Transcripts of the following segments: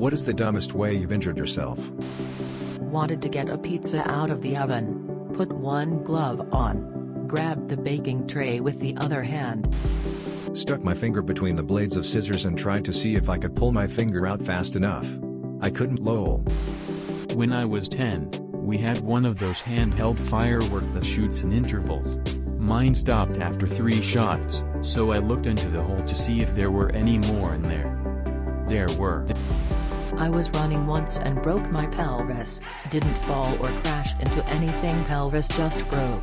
What is the dumbest way you've injured yourself? Wanted to get a pizza out of the oven. Put one glove on. Grabbed the baking tray with the other hand. Stuck my finger between the blades of scissors and tried to see if I could pull my finger out fast enough. I couldn't lol. When I was 10, we had one of those handheld firework that shoots in intervals. Mine stopped after 3 shots, so I looked into the hole to see if there were any more in there. There were. I was running once and broke my pelvis. Didn't fall or crash into anything, pelvis just broke.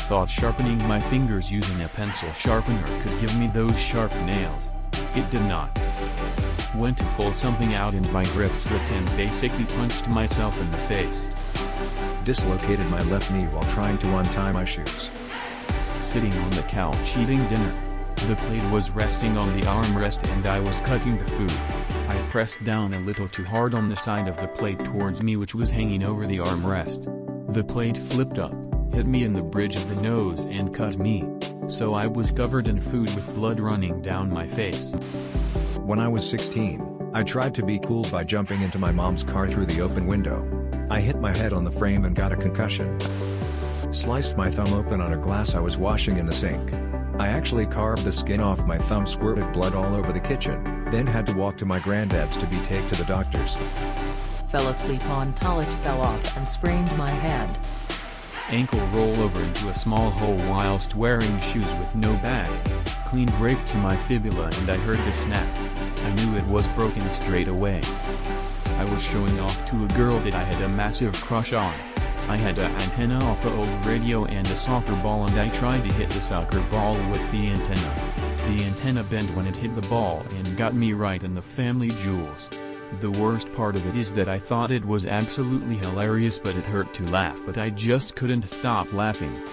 Thought sharpening my fingers using a pencil sharpener could give me those sharp nails. It did not. Went to pull something out and my grip slipped and basically punched myself in the face. Dislocated my left knee while trying to untie my shoes. Sitting on the couch eating dinner. The plate was resting on the armrest and I was cutting the food. I pressed down a little too hard on the side of the plate towards me, which was hanging over the armrest. The plate flipped up, hit me in the bridge of the nose and cut me. So I was covered in food with blood running down my face. When I was 16, I tried to be cool by jumping into my mom's car through the open window. I hit my head on the frame and got a concussion. Sliced my thumb open on a glass I was washing in the sink. I actually carved the skin off my thumb, squirted blood all over the kitchen, then had to walk to my granddad's to be taken to the doctors. Fell asleep on toilet, fell off and sprained my hand. Ankle roll over into a small hole whilst wearing shoes with no bag. Clean break to my fibula and I heard the snap. I knew it was broken straight away. I was showing off to a girl that I had a massive crush on. I had an antenna off an old radio and a soccer ball and I tried to hit the soccer ball with the antenna. The antenna bent when it hit the ball and got me right in the family jewels. The worst part of it is that I thought it was absolutely hilarious, but it hurt to laugh, but I just couldn't stop laughing.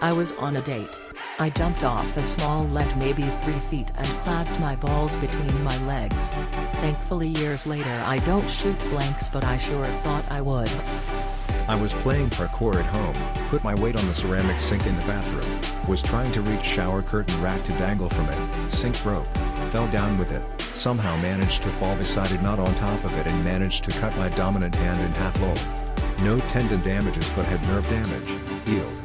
I was on a date. I jumped off a small ledge maybe 3 feet and clapped my balls between my legs. Thankfully years later I don't shoot blanks, but I sure thought I would. I was playing parkour at home, put my weight on the ceramic sink in the bathroom, was trying to reach shower curtain rack to dangle from it, sink broke, fell down with it, somehow managed to fall beside it, not on top of it, and managed to cut my dominant hand in half lol. No tendon damages but had nerve damage, healed.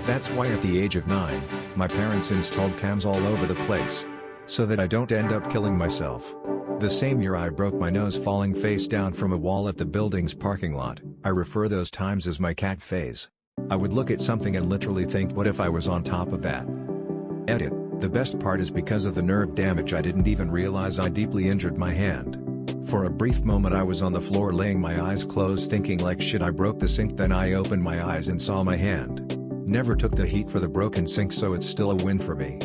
That's why at the age of 9, my parents installed cams all over the place. So that I don't end up killing myself. The same year I broke my nose falling face down from a wall at the building's parking lot. I refer those times as my cat phase. I would look at something and literally think, what if I was on top of that? Edit. The best part is because of the nerve damage I didn't even realize I deeply injured my hand. For a brief moment I was on the floor laying my eyes closed thinking like shit, I broke the sink, then I opened my eyes and saw my hand. Never took the heat for the broken sink, so it's still a win for me.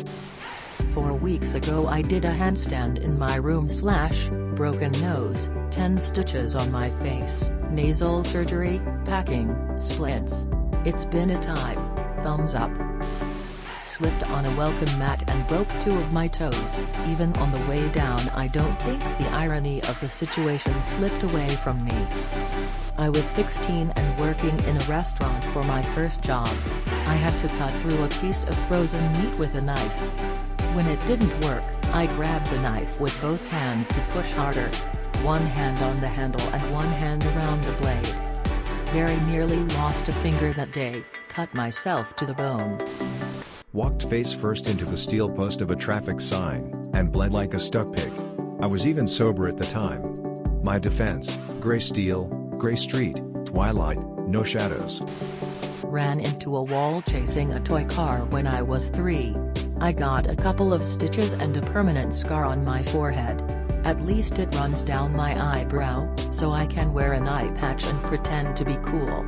4 weeks ago I did a handstand in my room / broken nose, 10 stitches on my face, nasal surgery, packing, splints. It's been a time, thumbs up. Slipped on a welcome mat and broke 2 of my toes. Even on the way down I don't think the irony of the situation slipped away from me. I was 16 and working in a restaurant for my first job. I had to cut through a piece of frozen meat with a knife. When it didn't work, I grabbed the knife with both hands to push harder. One hand on the handle and one hand around the blade. Very nearly lost a finger that day, cut myself to the bone. Walked face first into the steel post of a traffic sign, and bled like a stuck pig. I was even sober at the time. My defense: gray steel, gray street, twilight, no shadows. Ran into a wall chasing a toy car when I was 3. I got a couple of stitches and a permanent scar on my forehead. At least it runs down my eyebrow, so I can wear an eye patch and pretend to be cool.